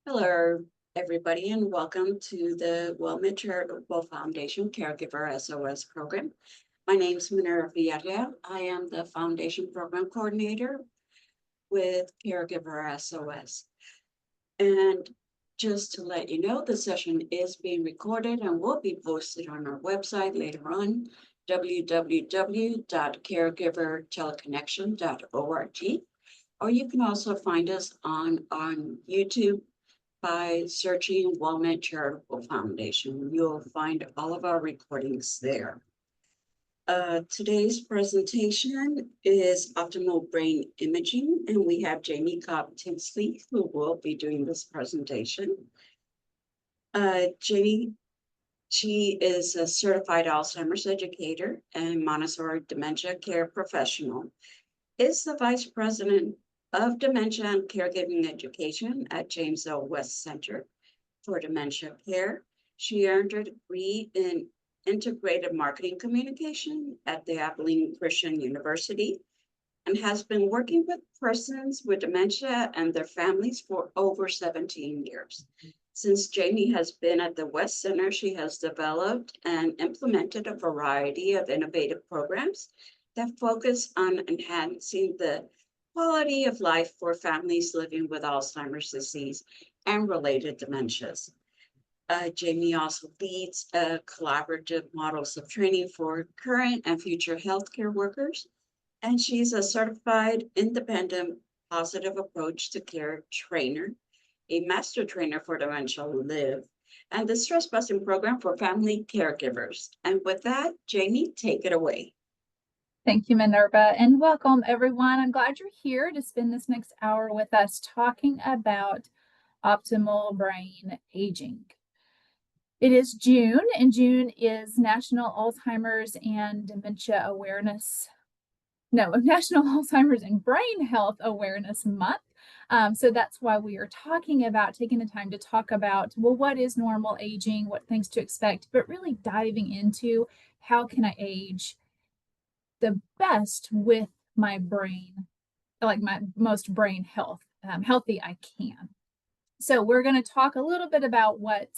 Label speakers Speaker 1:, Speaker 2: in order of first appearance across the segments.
Speaker 1: Hello, everybody, and welcome to the WellMed Charitable Foundation Caregiver SOS program. My name is Minerva Villarreal. I am the Foundation Program Coordinator with Caregiver SOS. And just to let you know, the session is being recorded and will be posted on our website later on, www.caregiverteleconnection.org. Or you can also find us on YouTube by searching WellMed Charitable Foundation. You'll find all of our recordings there. Today's presentation is optimal brain imaging, and we have Jamie Tinsley who will be doing this presentation. Jamie, she is a certified Alzheimer's educator and Montessori Dementia Care professional, is the Vice President of Dementia and Caregiving Education at James L. West Center for Dementia Care. She earned her degree in Integrated Marketing Communication at the Abilene Christian University and has been working with persons with dementia and their families for over 17 years. Since Jamie has been at the West Center, she has developed and implemented a variety of innovative programs that focus on enhancing the quality of life for families living with Alzheimer's disease and related dementias. Jamie also leads collaborative models of training for current and future healthcare workers, and she's a certified independent positive approach to care trainer, a master trainer for Dementia Live, and the stress busting program for family caregivers. And with that, Jamie, take it away.
Speaker 2: Thank you, Minerva, and welcome everyone. I'm glad you're here to spend this next hour with us talking about optimal brain aging. It is June, and June is National Alzheimer's and Dementia Awareness, National Alzheimer's and Brain Health Awareness Month. So that's why we are talking about taking the time to talk about, well, what is normal aging, what things to expect, but really diving into how can I age the best with my brain, like my most brain healthy I can. So we're going to talk a little bit about what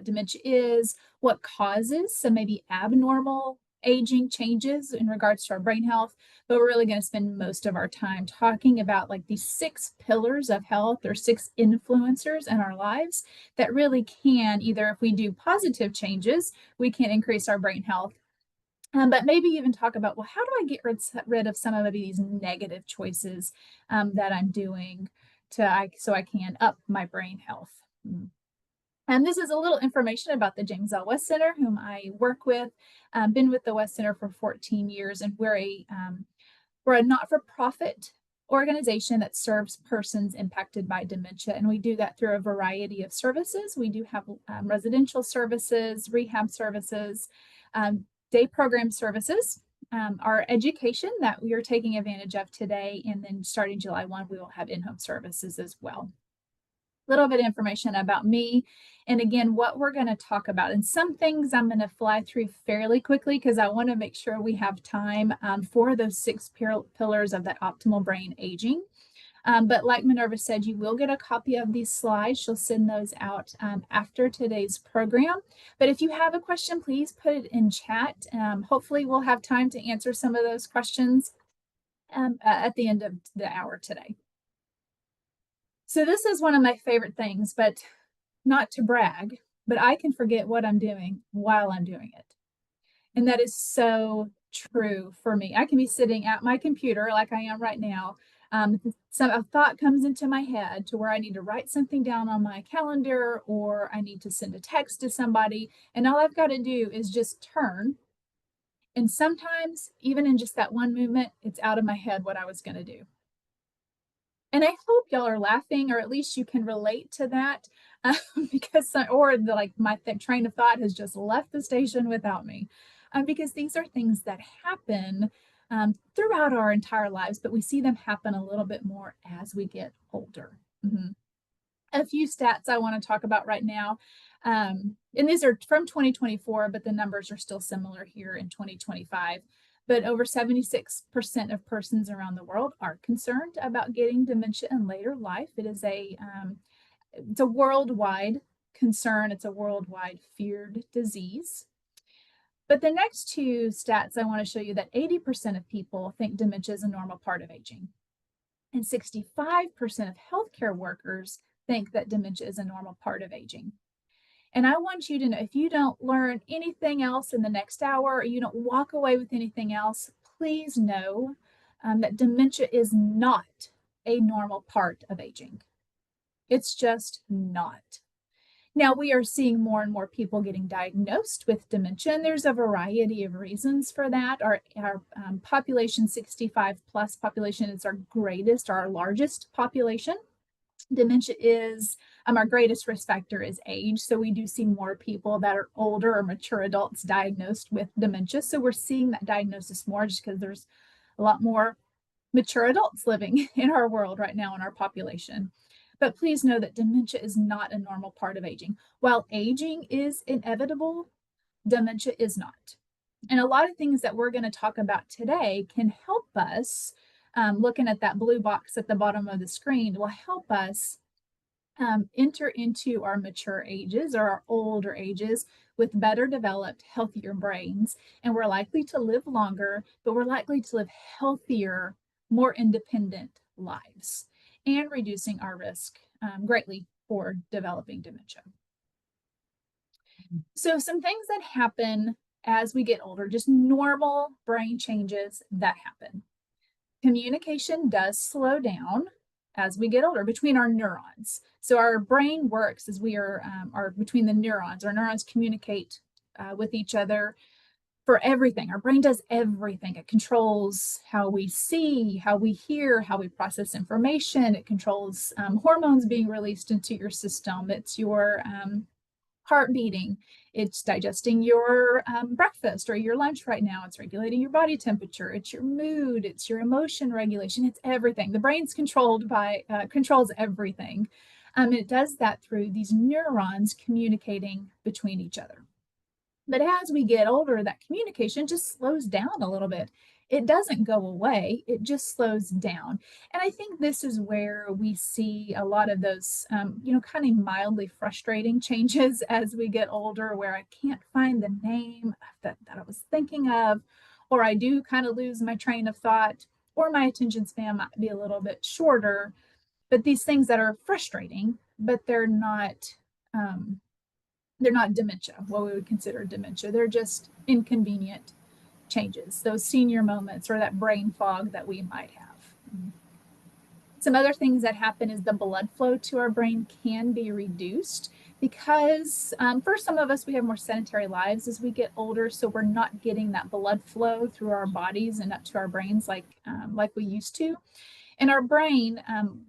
Speaker 2: dementia is, what causes some maybe abnormal aging changes in regards to our brain health, but we're really going to spend most of our time talking about like these 6 pillars of health or 6 influencers in our lives that really can, either if we do positive changes, we can increase our brain health. But maybe even talk about, well, how do I get rid of some of these negative choices that I'm doing so I can up my brain health. And this is a little information about the James L. West Center, whom I work with. Been with the West Center for 14 years, and we're a not-for-profit organization that serves persons impacted by dementia, and we do that through a variety of services. We do have residential services, rehab services, day program services, our education that we are taking advantage of today, and then starting July 1, we will have in-home services as well. A little bit of information about me, and again, what we're going to talk about. And some things I'm going to fly through fairly quickly because I want to make sure we have time for those 6 pillars of that optimal brain aging. But like Minerva said, you will get a copy of these slides. She'll send those out after today's program. But if you have a question, please put it in chat. Hopefully we'll have time to answer some of those questions at the end of the hour today. So this is one of my favorite things, but not to brag, but I can forget what I'm doing while I'm doing it. And that is so true for me. I can be sitting at my computer like I am right now. A thought comes into my head to where I need to write something down on my calendar, or I need to send a text to somebody, and all I've got to do is just turn. And sometimes, even in just that one movement, it's out of my head what I was going to do. And I hope y'all are laughing, or at least you can relate to that, because my train of thought has just left the station without me, because these are things that happen throughout our entire lives, but we see them happen a little bit more as we get older. A few stats I want to talk about right now, and these are from 2024, but the numbers are still similar here in 2025. But over 76% of persons around the world are concerned about getting dementia in later life. It is a It's a worldwide concern. It's a worldwide feared disease. But the next two stats I want to show you that 80% of people think dementia is a normal part of aging. And 65% of healthcare workers think that dementia is a normal part of aging. And I want you to know, if you don't learn anything else in the next hour, or you don't walk away with anything else, please know that dementia is not a normal part of aging. It's just not. Now, we are seeing more and more people getting diagnosed with dementia, and there's a variety of reasons for that. Our population, 65 plus population, is our greatest, our largest population. Dementia is our greatest risk factor is age. So we do see more people that are older or mature adults diagnosed with dementia. So we're seeing that diagnosis more just because there's a lot more mature adults living in our world right now in our population. But please know that dementia is not a normal part of aging. While aging is inevitable, dementia is not. And a lot of things that we're going to talk about today can help us. Looking at that blue box at the bottom of the screen will help us enter into our mature ages or our older ages with better developed, healthier brains. And we're likely to live longer, but we're likely to live healthier, more independent lives, and reducing our risk greatly for developing dementia. So some things that happen as we get older, just normal brain changes that happen. Communication does slow down as we get older between our neurons. So our brain works as we are between the neurons. Our neurons communicate with each other for everything. Our brain does everything. It controls how we see, how we hear, how we process information. It controls hormones being released into your system. It's your heart beating. It's digesting your breakfast or your lunch right now. It's regulating your body temperature. It's your mood. It's your emotion regulation. It's everything. The brain's controlled by, controls everything. It does that through these neurons communicating between each other. But as we get older, that communication just slows down a little bit. It doesn't go away, it just slows down. And I think this is where we see a lot of those, kind of mildly frustrating changes as we get older, where I can't find the name that I was thinking of, or I do kind of lose my train of thought, or my attention span might be a little bit shorter. But these things that are frustrating, but they're not dementia, what we would consider dementia. They're just inconvenient changes, those senior moments or that brain fog that we might have. Some other things that happen is the blood flow to our brain can be reduced because for some of us, we have more sedentary lives as we get older, so we're not getting that blood flow through our bodies and up to our brains like we used to. And our brain,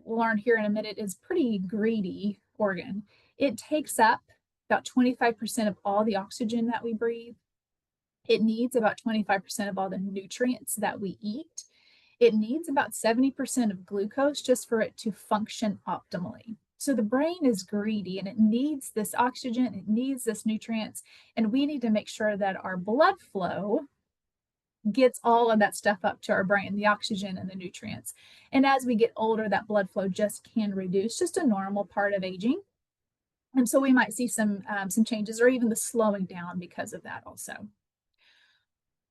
Speaker 2: we'll learn here in a minute, is pretty greedy organ. It takes up about 25% of all the oxygen that we breathe. It needs about 25% of all the nutrients that we eat. It needs about 70% of glucose just for it to function optimally. So the brain is greedy and it needs this oxygen, it needs this nutrients, and we need to make sure that our blood flow gets all of that stuff up to our brain, the oxygen and the nutrients. And as we get older, that blood flow just can reduce, just a normal part of aging. And so we might see some changes or even the slowing down because of that also.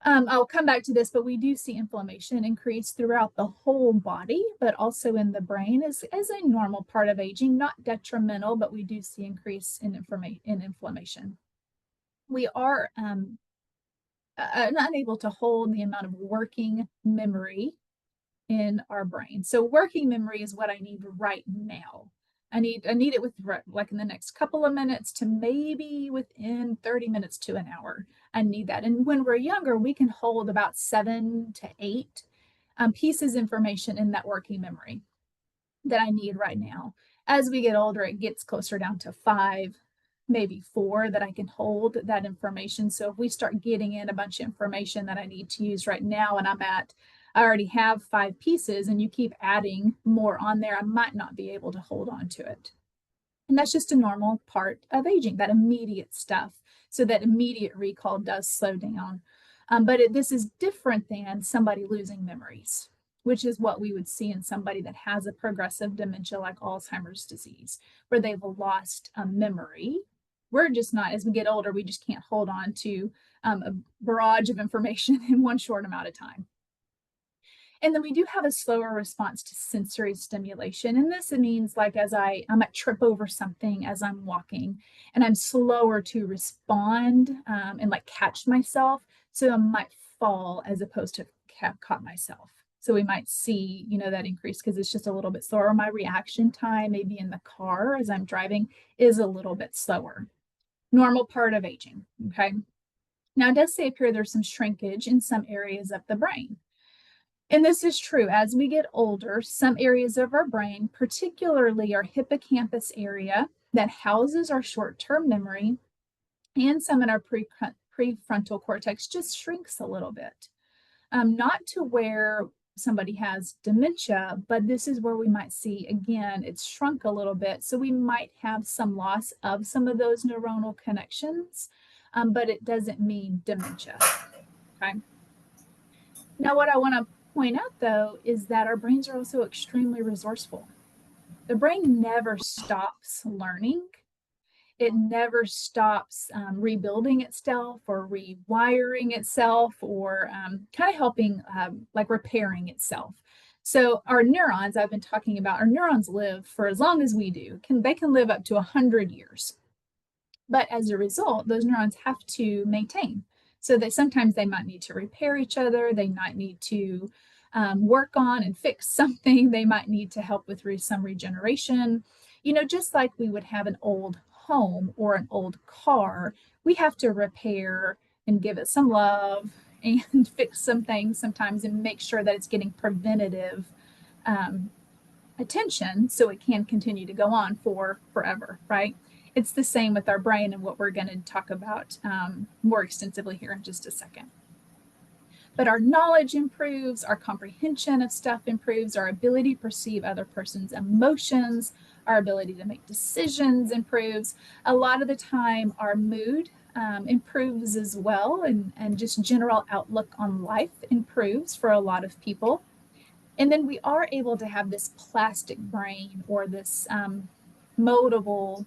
Speaker 2: I'll come back to this, but we do see inflammation increase throughout the whole body, but also in the brain as a normal part of aging, not detrimental, but we do see increase in inflammation. We are unable to hold the amount of working memory in our brain. So working memory is what I need right now. I need it with like in the next couple of minutes to maybe within 30 minutes to an hour. I need that. And when we're younger, we can hold about 7 to 8 pieces of information in that working memory that I need right now. As we get older, it gets closer down to 5, maybe 4 that I can hold that information. So if we start getting in a bunch of information that I need to use right now, and I already have 5 pieces and you keep adding more on there, I might not be able to hold on to it. And that's just a normal part of aging, that immediate stuff. So that immediate recall does slow down. But this is different than somebody losing memories. which is what we would see in somebody that has a progressive dementia like Alzheimer's disease, where they've lost a memory. We're just not, as we get older, we just can't hold on to a barrage of information in one short amount of time. And then we do have a slower response to sensory stimulation. And this means like as I might trip over something as I'm walking, and I'm slower to respond and like catch myself. So I might fall as opposed to have caught myself. So we might see, that increase because it's just a little bit slower. My reaction time, maybe in the car as I'm driving, is a little bit slower. Normal part of aging. Okay. Now it does say up here there's some shrinkage in some areas of the brain. And this is true. As we get older, some areas of our brain, particularly our hippocampus area that houses our short-term memory, and some in our prefrontal cortex, just shrinks a little bit. Not to where somebody has dementia, but this is where we might see, again, it's shrunk a little bit. So we might have some loss of some of those neuronal connections, but it doesn't mean dementia. Okay. Now, what I want to point out, though, is that our brains are also extremely resourceful. The brain never stops learning. It never stops rebuilding itself or rewiring itself or kind of helping like repairing itself. So our neurons, I've been talking about, our neurons live for as long as we do. They can live up to 100 years. But as a result, those neurons have to maintain. So that sometimes they might need to repair each other. They might need to work on and fix something. They might need to help with some regeneration. Just like we would have an old home or an old car, we have to repair and give it some love and fix some things sometimes and make sure that it's getting preventative attention so it can continue to go on for forever, right? It's the same with our brain and what we're going to talk about more extensively here in just a second. But our knowledge improves, our comprehension of stuff improves, our ability to perceive other person's emotions, our ability to make decisions improves. A lot of the time, our mood improves as well, and just general outlook on life improves for a lot of people. And then we are able to have this plastic brain or this moldable,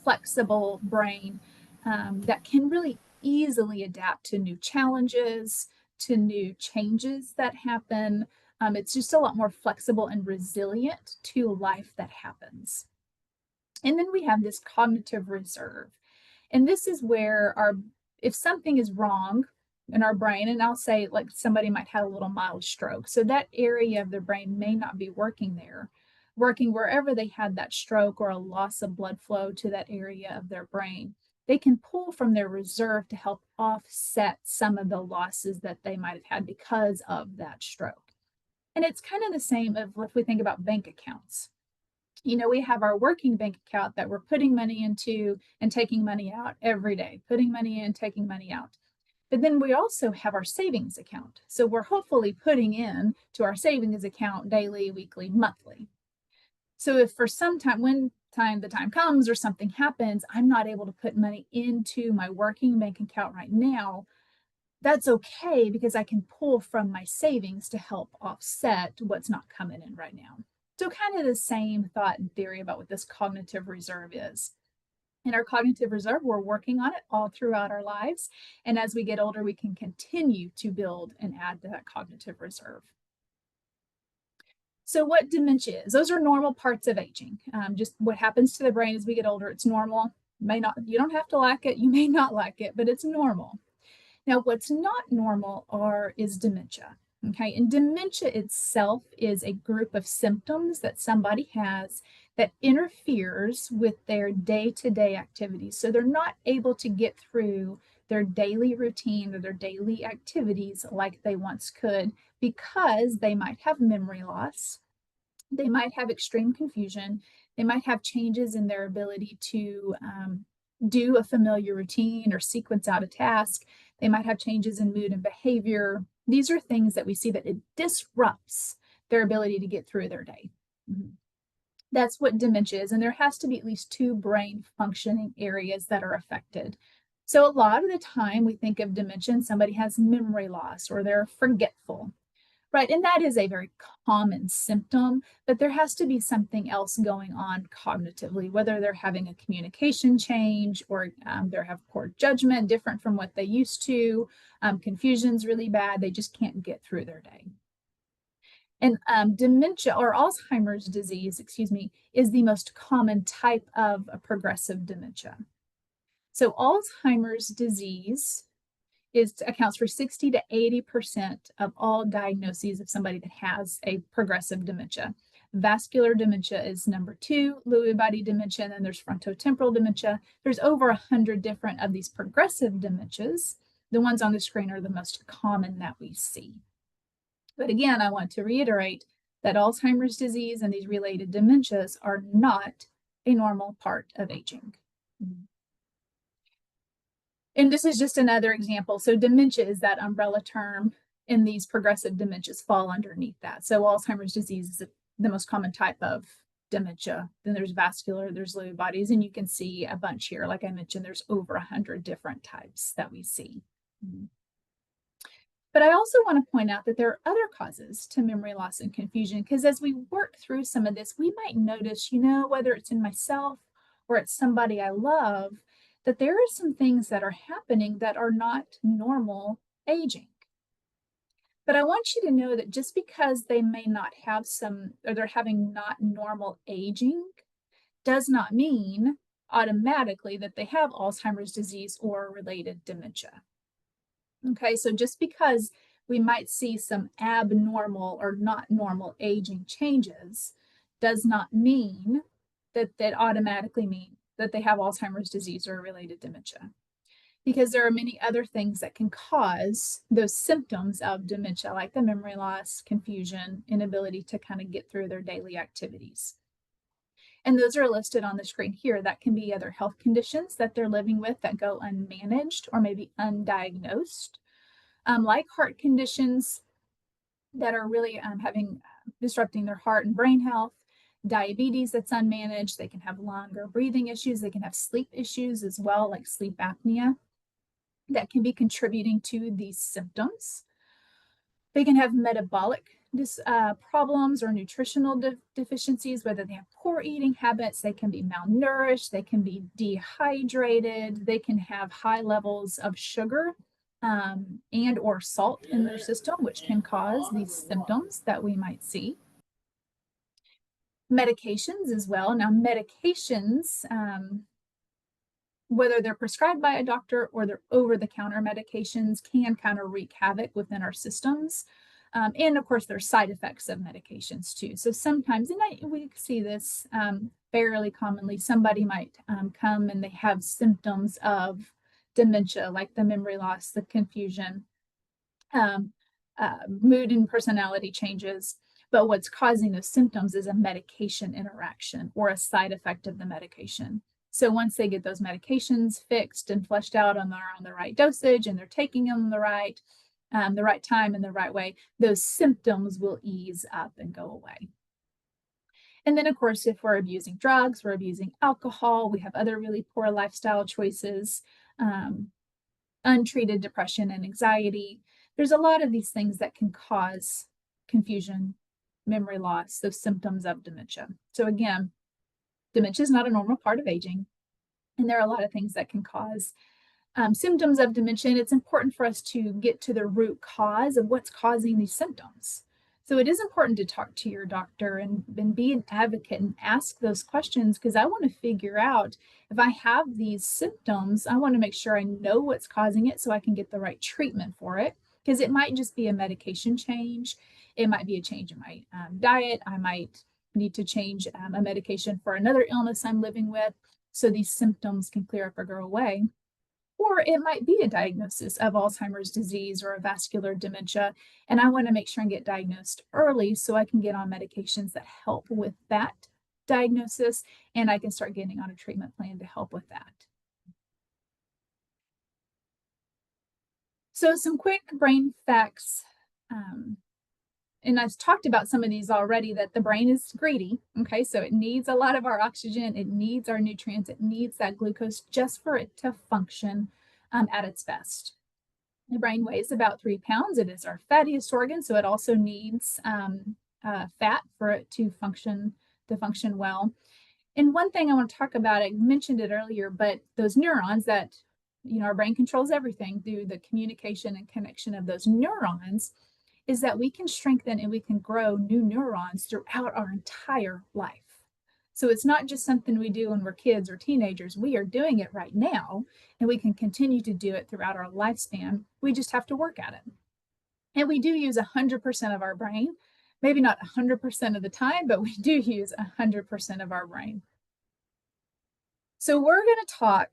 Speaker 2: flexible brain that can really easily adapt to new challenges, to new changes that happen. It's just a lot more flexible and resilient to life that happens. And then we have this cognitive reserve. And this is where if something is wrong in our brain, and I'll say like somebody might have a little mild stroke, so that area of their brain may not be working wherever they had that stroke or a loss of blood flow to that area of their brain. They can pull from their reserve to help offset some of the losses that they might have had because of that stroke. And it's kind of the same if we think about bank accounts. We have our working bank account that we're putting money into and taking money out every day, putting money in, taking money out. But then we also have our savings account. So we're hopefully putting in to our savings account daily, weekly, monthly. So if for some time, when the time comes or something happens, I'm not able to put money into my working bank account right now, that's okay because I can pull from my savings to help offset what's not coming in right now. So kind of the same thought and theory about what this cognitive reserve is. In our cognitive reserve, we're working on it all throughout our lives. And as we get older, we can continue to build and add to that cognitive reserve. So what dementia is, those are normal parts of aging. Just what happens to the brain as we get older, it's normal. You don't have to like it, you may not like it, but it's normal. Now, what's not normal is dementia. Okay, and dementia itself is a group of symptoms that somebody has that interferes with their day-to-day activities. So they're not able to get through their daily routine or their daily activities like they once could because they might have memory loss, they might have extreme confusion, they might have changes in their ability to do a familiar routine or sequence out a task. They might have changes in mood and behavior. These are things that we see that it disrupts their ability to get through their day. That's what dementia is. And there has to be at least 2 brain functioning areas that are affected. So a lot of the time we think of dementia and somebody has memory loss or they're forgetful. Right, and that is a very common symptom, but there has to be something else going on cognitively, whether they're having a communication change or they have poor judgment, different from what they used to, confusion's really bad, they just can't get through their day. And dementia or Alzheimer's disease, excuse me, is the most common type of a progressive dementia. So Alzheimer's disease accounts for 60 to 80% of all diagnoses of somebody that has a progressive dementia. Vascular dementia is number 2, Lewy body dementia, and then there's frontotemporal dementia. There's over 100 different of these progressive dementias. The ones on the screen are the most common that we see. But again, I want to reiterate that Alzheimer's disease and these related dementias are not a normal part of aging. And this is just another example. So dementia is that umbrella term, and these progressive dementias fall underneath that. So Alzheimer's disease is the most common type of dementia. Then there's vascular, there's Lewy bodies, and you can see a bunch here. Like I mentioned, there's over 100 different types that we see. But I also want to point out that there are other causes to memory loss and confusion, because as we work through some of this, we might notice, whether it's in myself or it's somebody I love, that there are some things that are happening that are not normal aging. But I want you to know that just because they may not have or they're having not normal aging, does not mean automatically that they have Alzheimer's disease or related dementia. Okay, so just because we might see some abnormal or not normal aging changes does not mean that automatically mean that they have Alzheimer's disease or related dementia. Because there are many other things that can cause those symptoms of dementia, like the memory loss, confusion, inability to kind of get through their daily activities. And those are listed on the screen here. That can be other health conditions that they're living with that go unmanaged or maybe undiagnosed, like heart conditions that are really disrupting their heart and brain health, diabetes that's unmanaged. They can have lung or breathing issues. They can have sleep issues as well, like sleep apnea, that can be contributing to these symptoms. They can have metabolic problems or nutritional deficiencies, whether they have poor eating habits. They can be malnourished, they can be dehydrated, they can have high levels of sugar and or salt in their system, which can cause these symptoms that we might see. Medications as well. Now, medications, whether they're prescribed by a doctor or they're over-the-counter medications, can kind of wreak havoc within our systems. And of course, there's side effects of medications too. So sometimes, and we see this fairly commonly, somebody might come and they have symptoms of dementia, like the memory loss, the confusion, mood and personality changes. But what's causing those symptoms is a medication interaction or a side effect of the medication. So once they get those medications fixed and fleshed out on the right dosage, and they're taking them the right time and the right way, those symptoms will ease up and go away. And then, of course, if we're abusing drugs, we're abusing alcohol, we have other really poor lifestyle choices, untreated depression and anxiety. There's a lot of these things that can cause confusion, memory loss, those symptoms of dementia. So again, dementia is not a normal part of aging, and there are a lot of things that can cause symptoms of dementia. And it's important for us to get to the root cause of what's causing these symptoms. So it is important to talk to your doctor and be an advocate and ask those questions, because I want to figure out if I have these symptoms, I want to make sure I know what's causing it so I can get the right treatment for it. Because it might just be a medication change. It might be a change in my diet. I might need to change a medication for another illness I'm living with so these symptoms can clear up or go away. Or it might be a diagnosis of Alzheimer's disease or a vascular dementia, and I want to make sure I get diagnosed early so I can get on medications that help with that diagnosis, and I can start getting on a treatment plan to help with that. So some quick brain facts. And I've talked about some of these already, that the brain is greedy. Okay, so it needs a lot of our oxygen, it needs our nutrients, it needs that glucose just for it to function at its best. The brain weighs about 3 pounds. It is our fattiest organ, so it also needs fat for it to function well. And one thing I want to talk about, I mentioned it earlier, but those neurons that, our brain controls everything through the communication and connection of those neurons, is that we can strengthen and we can grow new neurons throughout our entire life. So it's not just something we do when we're kids or teenagers. We are doing it right now, and we can continue to do it throughout our lifespan. We just have to work at it. And we do use 100% of our brain, maybe not 100% of the time, but we do use 100% of our brain. So we're going to talk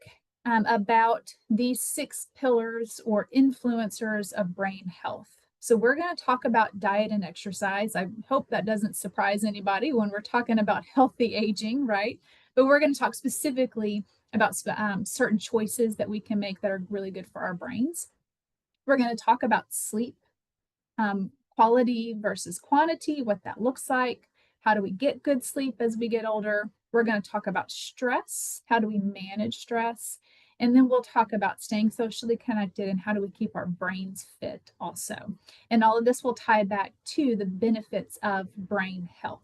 Speaker 2: about these 6 pillars or influencers of brain health. So we're going to talk about diet and exercise. I hope that doesn't surprise anybody when we're talking about healthy aging, right? But we're going to talk specifically about certain choices that we can make that are really good for our brains. We're going to talk about sleep, quality versus quantity, what that looks like. How do we get good sleep as we get older? We're going to talk about stress. How do we manage stress? And then we'll talk about staying socially connected and how do we keep our brains fit also. And all of this will tie back to the benefits of brain health.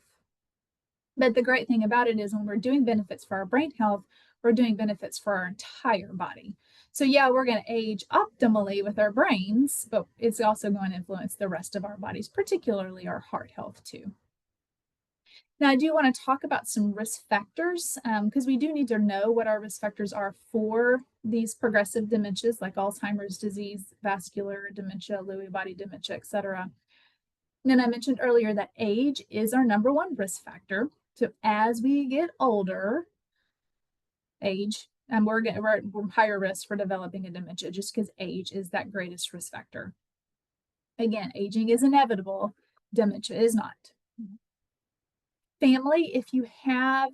Speaker 2: But the great thing about it is when we're doing benefits for our brain health, we're doing benefits for our entire body. So yeah, we're going to age optimally with our brains, but it's also going to influence the rest of our bodies, particularly our heart health too. Now, I do want to talk about some risk factors because we do need to know what our risk factors are for these progressive dementias like Alzheimer's disease, vascular dementia, Lewy body dementia, etc. And then I mentioned earlier that age is our number 1 risk factor. So as we get older, we're at higher risk for developing a dementia just because age is that greatest risk factor. Again, aging is inevitable, dementia is not. Family, if you have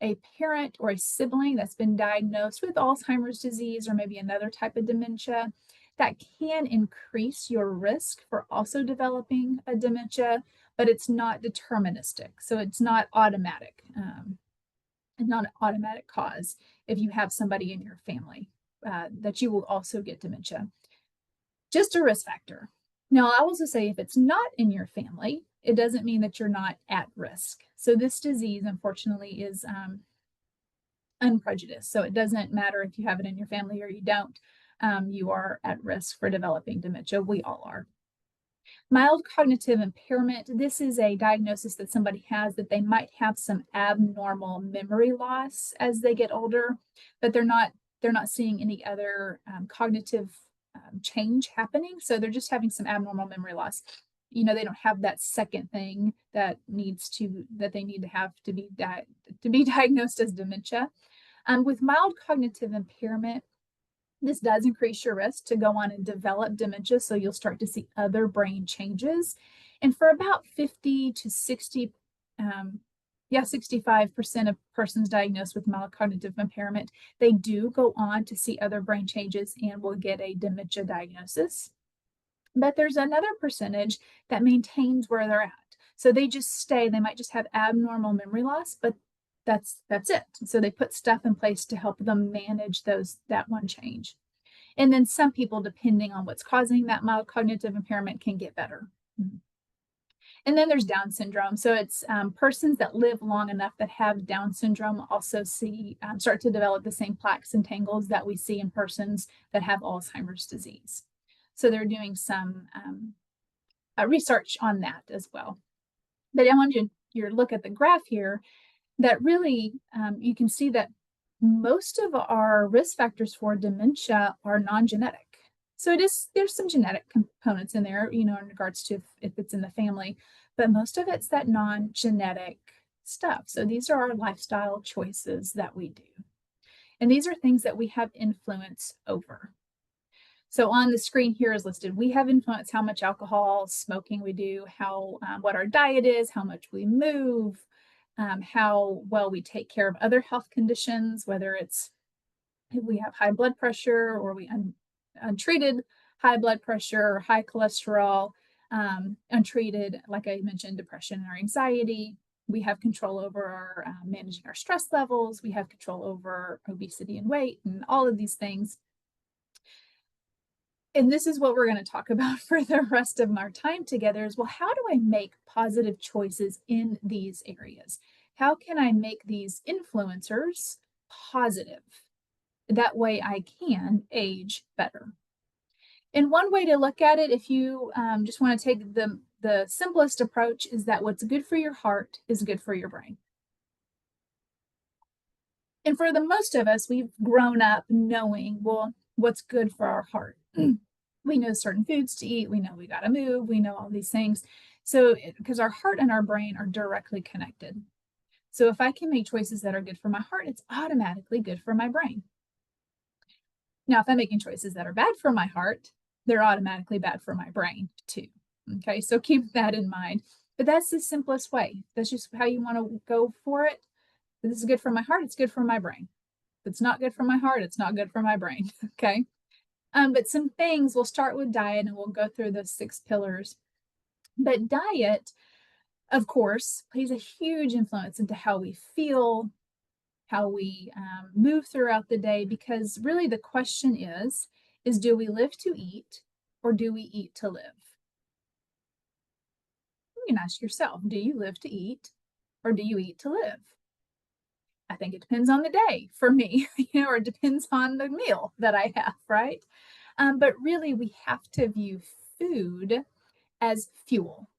Speaker 2: a parent or a sibling that's been diagnosed with Alzheimer's disease or maybe another type of dementia, that can increase your risk for also developing a dementia, but it's not deterministic. So it's not automatic. It's not an automatic cause if you have somebody in your family that you will also get dementia. Just a risk factor. Now, I will also say if it's not in your family, it doesn't mean that you're not at risk. So this disease, unfortunately, is unprejudiced. So it doesn't matter if you have it in your family or you don't. You are at risk for developing dementia. We all are. Mild cognitive impairment. This is a diagnosis that somebody has that they might have some abnormal memory loss as they get older, but they're not seeing any other cognitive change happening. So they're just having some abnormal memory loss. They don't have that second thing that they need to have to be diagnosed as dementia. With mild cognitive impairment, this does increase your risk to go on and develop dementia. So you'll start to see other brain changes. And for about 50 to 60, 65% of persons diagnosed with mild cognitive impairment, they do go on to see other brain changes and will get a dementia diagnosis. But there's another percentage that maintains where they're at. So they just stay, they might just have abnormal memory loss, but that's it. So they put stuff in place to help them manage that one change. And then some people, depending on what's causing that mild cognitive impairment, can get better. And then there's Down syndrome. So it's persons that live long enough that have Down syndrome also start to develop the same plaques and tangles that we see in persons that have Alzheimer's disease. So they're doing some research on that as well. But I want you to look at the graph here that really you can see that most of our risk factors for dementia are non-genetic. So there's some genetic components in there, in regards to if it's in the family, but most of it's that non-genetic stuff. So these are our lifestyle choices that we do. And these are things that we have influence over. So on the screen here is listed, we have influence how much alcohol, smoking we do, what our diet is, how much we move, how well we take care of other health conditions, whether it's if we have high blood pressure or we untreated high blood pressure or high cholesterol, untreated, like I mentioned, depression or anxiety. We have control over our managing our stress levels. We have control over obesity and weight and all of these things. And this is what we're going to talk about for the rest of our time together is, well, how do I make positive choices in these areas? How can I make these influencers positive? That way I can age better. And one way to look at it, if you just want to take the simplest approach, is that what's good for your heart is good for your brain. And for the most of us, we've grown up knowing, well, what's good for our heart. We know certain foods to eat. We know we got to move. We know all these things. So, because our heart and our brain are directly connected. So, if I can make choices that are good for my heart, it's automatically good for my brain. Now, if I'm making choices that are bad for my heart, they're automatically bad for my brain too. Okay, so keep that in mind. But that's the simplest way. That's just how you want to go for it. If this is good for my heart, it's good for my brain. If it's not good for my heart, it's not good for my brain. Okay. But some things, we'll start with diet and we'll go through those 6 pillars. But diet, of course, plays a huge influence into how we feel, how we move throughout the day, because really the question is do we live to eat or do we eat to live? You can ask yourself, do you live to eat or do you eat to live? I think it depends on the day for me, or it depends on the meal that I have, right? But really, we have to view food as fuel.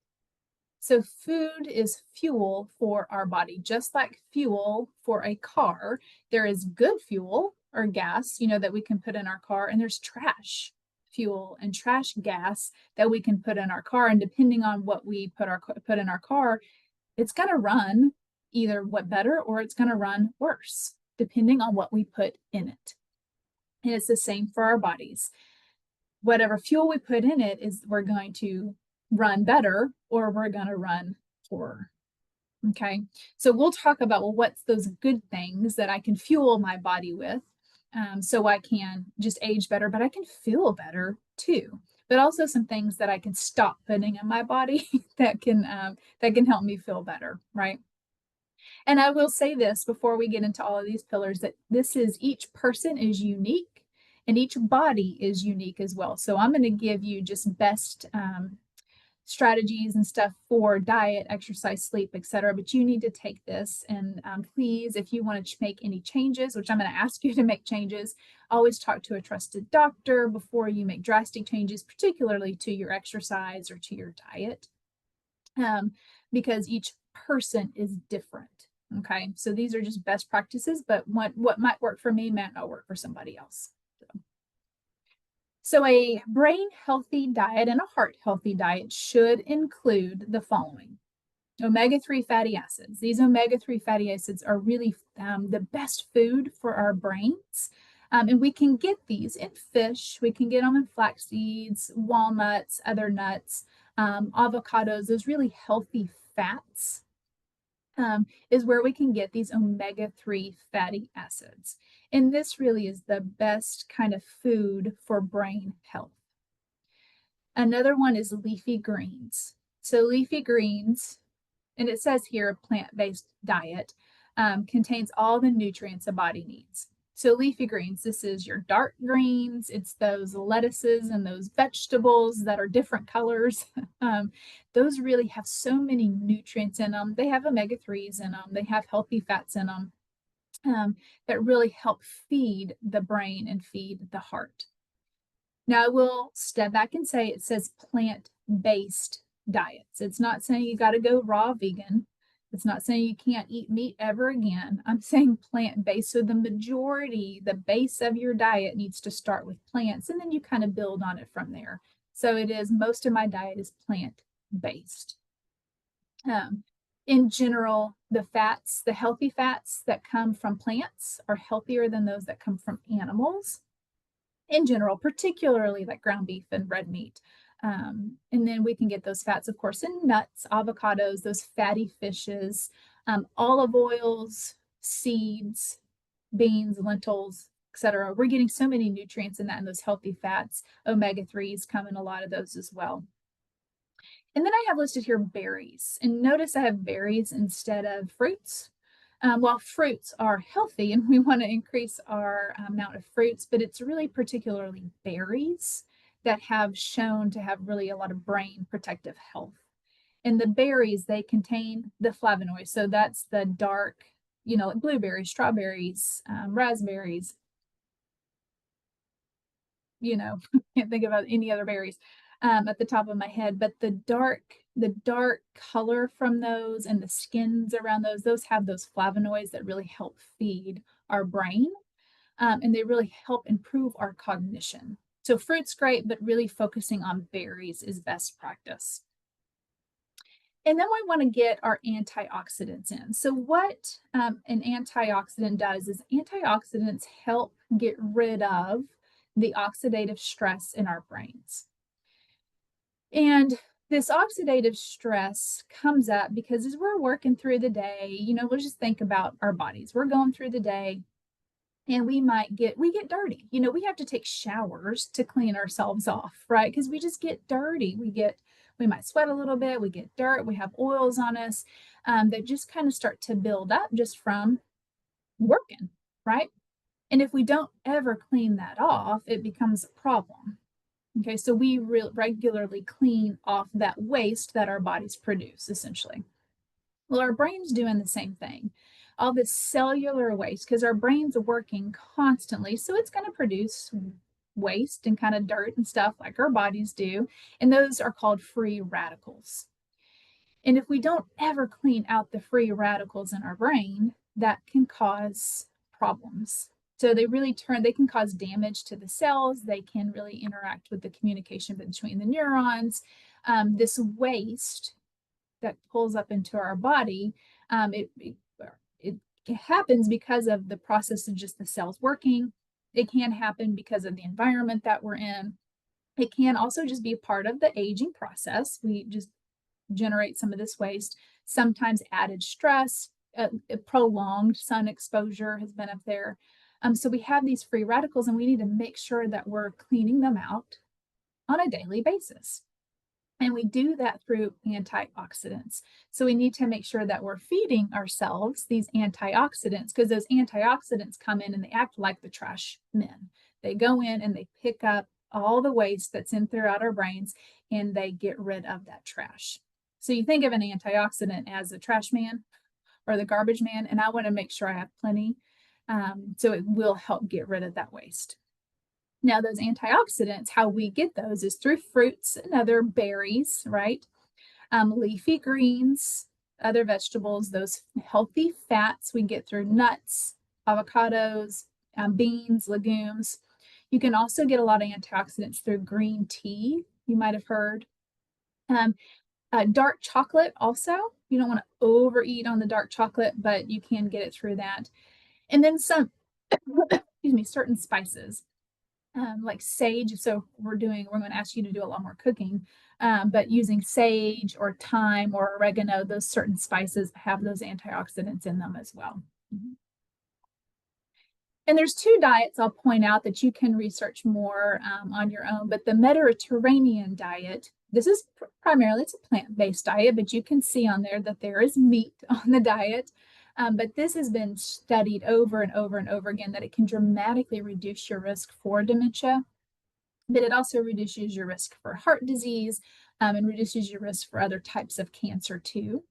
Speaker 2: So, food is fuel for our body, just like fuel for a car. There is good fuel or gas, that we can put in our car, and there's trash fuel and trash gas that we can put in our car. And depending on what we put in our car, it's going to run either what better or it's going to run worse, depending on what we put in it. And it's the same for our bodies. Whatever fuel we put in it is we're going to run better or we're going to run poorer. Okay, so we'll talk about, well, what's those good things that I can fuel my body with, so I can just age better, but I can feel better too. But also some things that I can stop putting in my body that can help me feel better, right? And I will say this before we get into all of these pillars, that each person is unique and each body is unique as well. So I'm going to give you just best strategies and stuff for diet, exercise, sleep, etc. But you need to take this, and please, if you want to make any changes, which I'm going to ask you to make changes, always talk to a trusted doctor before you make drastic changes, particularly to your exercise or to your diet, because each person is different. Okay, so these are just best practices, but what might work for me might not work for somebody else. So a brain healthy diet and a heart healthy diet should include the following: omega-3 fatty acids. These omega-3 fatty acids are really the best food for our brains. And we can get these in fish, we can get them in flax seeds, walnuts, other nuts, avocados, those really healthy fats. Is where we can get these omega-3 fatty acids. And this really is the best kind of food for brain health. Another one is leafy greens. So leafy greens, and it says here a plant-based diet, contains all the nutrients a body needs. So leafy greens, this is your dark greens, it's those lettuces and those vegetables that are different colors. Those really have so many nutrients in them. They have omega-3s in them, they have healthy fats in them, that really help feed the brain and feed the heart. Now I will step back and say it says plant-based diets. It's not saying you got to go raw vegan. It's not saying you can't eat meat ever again. I'm saying plant-based. So the base of your diet needs to start with plants, and then you kind of build on it from there. So most of my diet is plant-based. In general, the healthy fats that come from plants are healthier than those that come from animals in general, particularly like ground beef and red meat. And then we can get those fats, of course, in nuts, avocados, those fatty fishes, olive oils, seeds, beans, lentils, etc. We're getting so many nutrients in that, and those healthy fats. Omega-3s come in a lot of those as well. And then I have listed here berries. And notice I have berries instead of fruits. While fruits are healthy and we want to increase our amount of fruits, but it's really particularly berries that have shown to have really a lot of brain protective health. And the berries, they contain the flavonoids. So that's the dark, like blueberries, strawberries, raspberries, can't think about any other berries at the top of my head, but the dark color from those and the skins around those have those flavonoids that really help feed our brain, and they really help improve our cognition. So fruit's great, but really focusing on berries is best practice. And then we want to get our antioxidants in. So what an antioxidant does is antioxidants help get rid of the oxidative stress in our brains. And this oxidative stress comes up because as we're working through the day, we'll just think about our bodies. We're going through the day and we get dirty. We have to take showers to clean ourselves off, right? Because we just get dirty. We might sweat a little bit, we get dirt, we have oils on us that just kind of start to build up just from working, right? And if we don't ever clean that off, it becomes a problem. Okay, so we regularly clean off that waste that our bodies produce, essentially. Well, our brain's doing the same thing. All this cellular waste, because our brain's working constantly, so it's going to produce waste and kind of dirt and stuff like our bodies do, and those are called free radicals. And if we don't ever clean out the free radicals in our brain, that can cause problems. So they can cause damage to the cells. They can really interact with the communication between the neurons. This waste that pulls up into our body, it happens because of the process of just the cells working. It can happen because of the environment that we're in. It can also just be a part of the aging process. We just generate some of this waste. Sometimes added stress, prolonged sun exposure has been up there. So we have these free radicals and we need to make sure that we're cleaning them out on a daily basis. And we do that through antioxidants. So we need to make sure that we're feeding ourselves these antioxidants, because those antioxidants come in and they act like the trash men. They go in and they pick up all the waste that's in throughout our brains and they get rid of that trash. So you think of an antioxidant as the trash man or the garbage man, and I want to make sure I have plenty. So it will help get rid of that waste. Now, those antioxidants, how we get those is through fruits and other berries, right? Leafy greens, other vegetables, those healthy fats we get through nuts, avocados, beans, legumes. You can also get a lot of antioxidants through green tea, you might have heard. Dark chocolate also. You don't want to overeat on the dark chocolate, but you can get it through that. And then some, certain spices. Like sage. So we're going to ask you to do a lot more cooking, but using sage or thyme or oregano, those certain spices have those antioxidants in them as well. And there's two diets I'll point out that you can research more on your own, but the Mediterranean diet, this is primarily, it's a plant-based diet, but you can see on there that there is meat on the diet. But this has been studied over and over and over again that it can dramatically reduce your risk for dementia, but it also reduces your risk for heart disease and reduces your risk for other types of cancer too.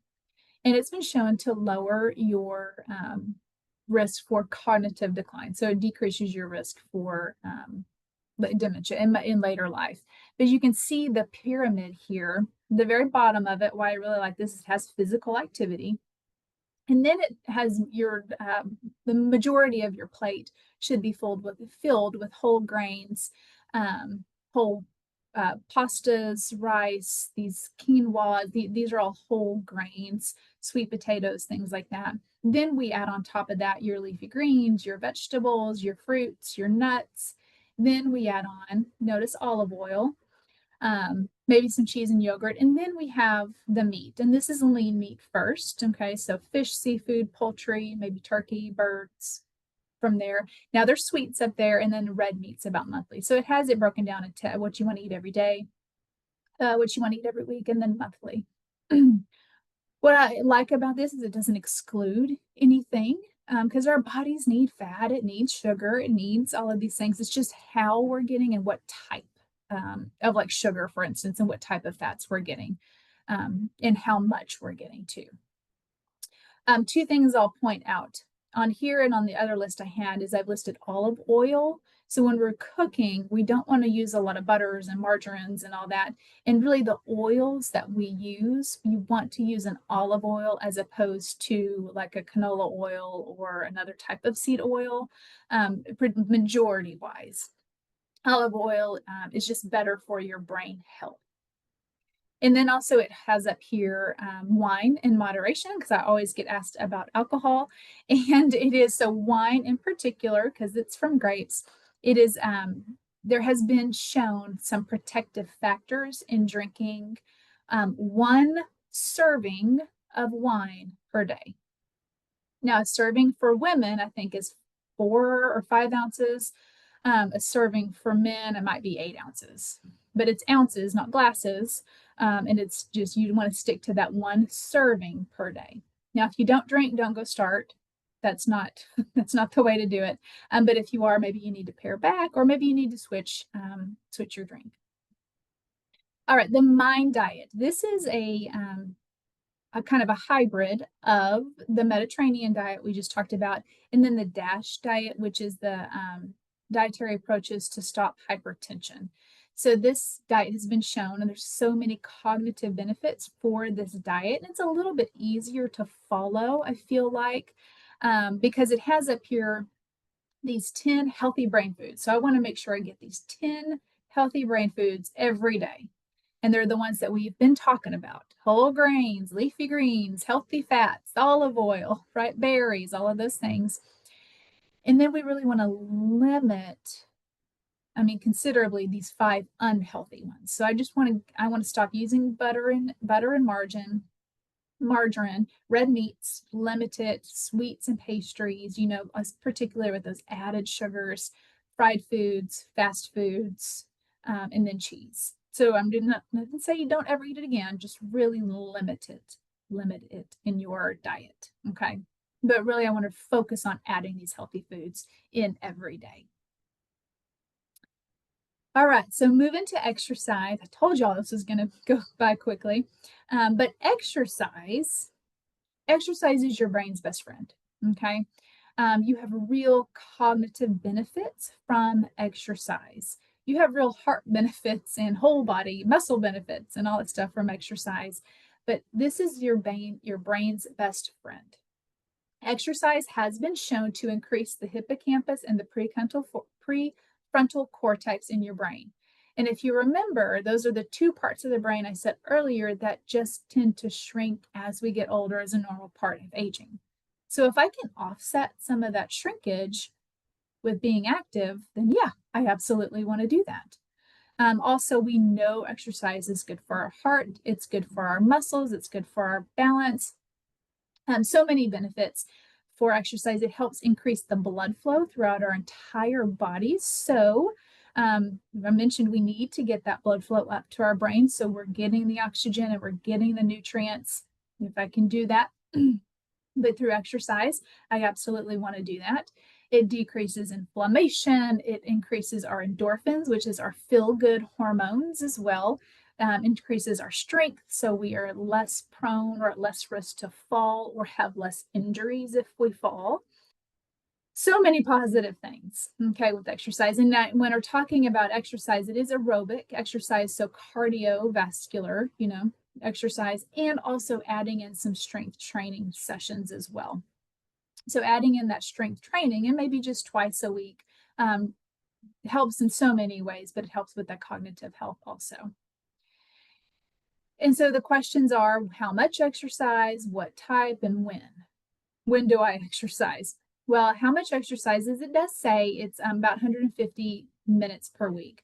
Speaker 2: And it's been shown to lower your risk for cognitive decline. So it decreases your risk for dementia in later life. But you can see the pyramid here, the very bottom of it, why I really like this, it has physical activity. And then it has the majority of your plate should be filled with whole grains, whole pastas, rice, these quinoa, these are all whole grains, sweet potatoes, things like that. Then we add on top of that your leafy greens, your vegetables, your fruits, your nuts. Then we add on, notice olive oil, maybe some cheese and yogurt, and then we have the meat, and this is lean meat first. Okay, so fish, seafood, poultry, maybe turkey, birds from there. Now there's sweets up there, and then red meat's about monthly. So it has it broken down into what you want to eat every day, what you want to eat every week, and then monthly. What I like about this is it doesn't exclude anything, because our bodies need fat, it needs sugar, it needs all of these things. It's just how we're getting and what type like sugar, for instance, and what type of fats we're getting, and how much we're getting too. Two things I'll point out on here and on the other list I had is I've listed olive oil. So when we're cooking, we don't want to use a lot of butters and margarines and all that. And really the oils that we use, you want to use an olive oil as opposed to like a canola oil or another type of seed oil, majority wise. Olive oil is just better for your brain health. And then also it has up here wine in moderation, because I always get asked about alcohol. And it is, so wine in particular, because it's from grapes, it is, there has been shown some protective factors in drinking 1 serving of wine per day. Now, a serving for women, I think, is 4 or 5 ounces. A serving for men, it might be 8 ounces, but it's ounces, not glasses. And it's just, you want to stick to that 1 serving per day. Now, if you don't drink, don't go start. That's not the way to do it. But if you are, maybe you need to pare back, or maybe you need to switch your drink. All right, the MIND diet. This is a kind of a hybrid of the Mediterranean diet we just talked about, and then the DASH diet, which is the dietary approaches to stop hypertension. So this diet has been shown, and there's so many cognitive benefits for this diet. And it's a little bit easier to follow, I feel like, because it has up here these 10 healthy brain foods. So I want to make sure I get these 10 healthy brain foods every day. And they're the ones that we've been talking about: whole grains, leafy greens, healthy fats, olive oil, right? Berries, all of those things. And then we really want to limit, considerably, these 5 unhealthy ones. So I want to stop using butter and margarine, red meats, limit it, sweets and pastries, particularly with those added sugars, fried foods, fast foods, and then cheese. So I'm not going to say you don't ever eat it again, just really limit it in your diet, okay? But really, I want to focus on adding these healthy foods in every day. All right, so moving to exercise. I told y'all this was going to go by quickly, but exercise is your brain's best friend, okay? You have real cognitive benefits from exercise. You have real heart benefits and whole body muscle benefits and all that stuff from exercise, but this is your brain's best friend. Exercise has been shown to increase the hippocampus and the prefrontal cortex in your brain. And if you remember, those are the 2 parts of the brain I said earlier that just tend to shrink as we get older, as a normal part of aging. So if I can offset some of that shrinkage with being active, then yeah, I absolutely want to do that. Also, we know exercise is good for our heart, it's good for our muscles, it's good for our balance. So many benefits for exercise. It helps increase the blood flow throughout our entire bodies. So I mentioned we need to get that blood flow up to our brain, so we're getting the oxygen and we're getting the nutrients. If I can do that, but through exercise, I absolutely want to do that. It decreases inflammation. It increases our endorphins, which is our feel-good hormones as well. Increases our strength, so we are less prone or at less risk to fall or have less injuries if we fall. So many positive things, okay, with exercise. And when we're talking about exercise, it is aerobic exercise, so cardiovascular, exercise, and also adding in some strength training sessions as well. So adding in that strength training, and maybe just twice a week, helps in so many ways, but it helps with that cognitive health also. And so the questions are: how much exercise, what type, and when? When do I exercise? Well, how much exercise is, it does say it's about 150 minutes per week.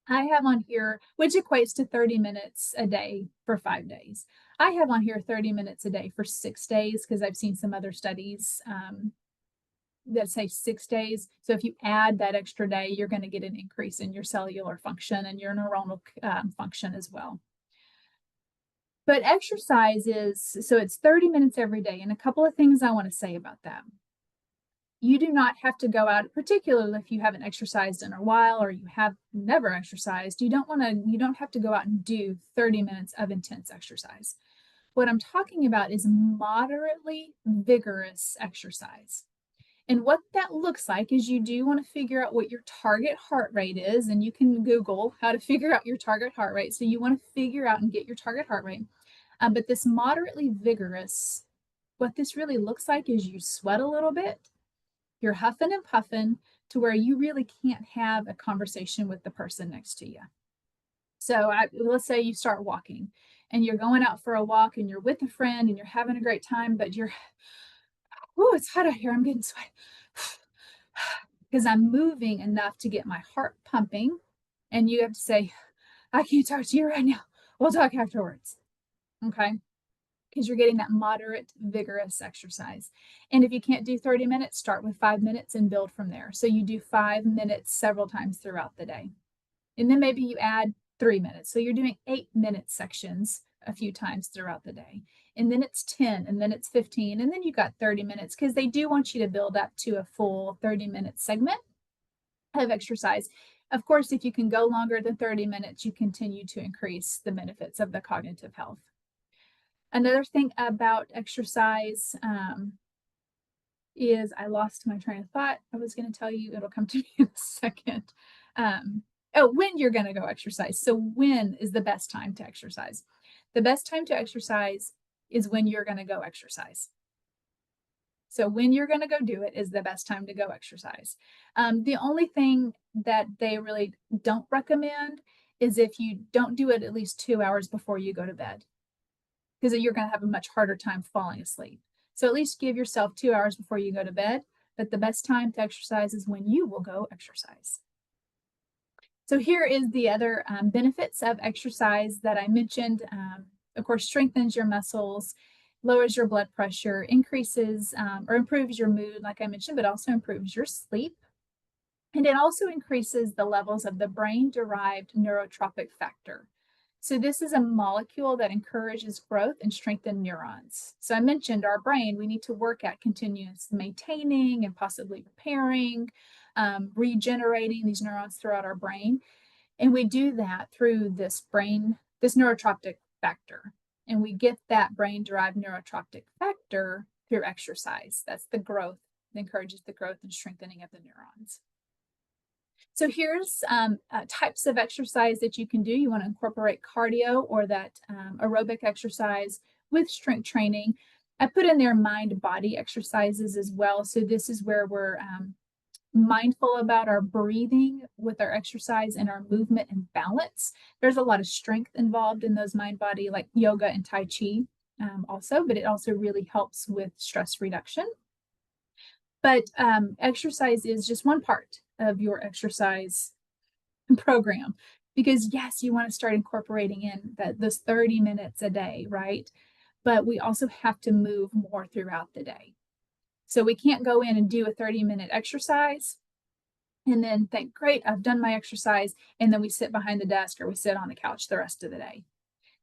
Speaker 2: I have on here, which equates to 30 minutes a day for 5 days. I have on here 30 minutes a day for 6 days, because I've seen some other studies that say 6 days. So if you add that extra day, you're going to get an increase in your cellular function and your neuronal function as well. But exercise is, so it's 30 minutes every day. And a couple of things I want to say about that. You do not have to go out, particularly if you haven't exercised in a while or you have never exercised. You don't have to go out and do 30 minutes of intense exercise. What I'm talking about is moderately vigorous exercise. And what that looks like is you do want to figure out what your target heart rate is, and you can Google how to figure out your target heart rate. So you want to figure out and get your target heart rate. But this moderately vigorous, what this really looks like is you sweat a little bit, you're huffing and puffing to where you really can't have a conversation with the person next to you. So let's say you start walking and you're going out for a walk and you're with a friend and you're having a great time, but oh, it's hot out here. I'm getting sweaty because I'm moving enough to get my heart pumping. And you have to say, I can't talk to you right now. We'll talk afterwards. Okay. Because you're getting that moderate, vigorous exercise. And if you can't do 30 minutes, start with 5 minutes and build from there. So you do 5 minutes several times throughout the day. And then maybe you add 3 minutes. So you're doing 8-minute sections a few times throughout the day. And then it's 10, and then it's 15, and then you got 30 minutes because they do want you to build up to a full 30-minute segment of exercise. Of course, if you can go longer than 30 minutes, you continue to increase the benefits of the cognitive health. Another thing about exercise is I lost my train of thought. I was going to tell you, it'll come to me in a second. When you're going to go exercise. So when is the best time to exercise? The best time to exercise is when you're going to go exercise. So when you're going to go do it is the best time to go exercise. The only thing that they really don't recommend is if you don't do it at least 2 hours before you go to bed, because you're going to have a much harder time falling asleep. So at least give yourself 2 hours before you go to bed, but the best time to exercise is when you will go exercise. So here is the other benefits of exercise that I mentioned. Of course, strengthens your muscles, lowers your blood pressure, increases or improves your mood, like I mentioned, but also improves your sleep. And it also increases the levels of the brain-derived neurotropic factor. So this is a molecule that encourages growth and strengthen neurons. So I mentioned our brain, we need to work at continuously maintaining and possibly repairing, regenerating these neurons throughout our brain. And we do that through this neurotropic factor. And we get that brain-derived neurotropic factor through exercise. That's the growth, that encourages the growth and strengthening of the neurons. So here's types of exercise that you can do. You want to incorporate cardio or that aerobic exercise with strength training. I put in there mind-body exercises as well. So this is where we're mindful about our breathing with our exercise and our movement and balance. There's a lot of strength involved in those mind-body, like yoga and Tai Chi also, but it also really helps with stress reduction. But exercise is just one part of your exercise program, because yes, you want to start incorporating in those 30 minutes a day, right? But we also have to move more throughout the day. So we can't go in and do a 30-minute exercise and then think, great, I've done my exercise, and then we sit behind the desk or we sit on the couch the rest of the day,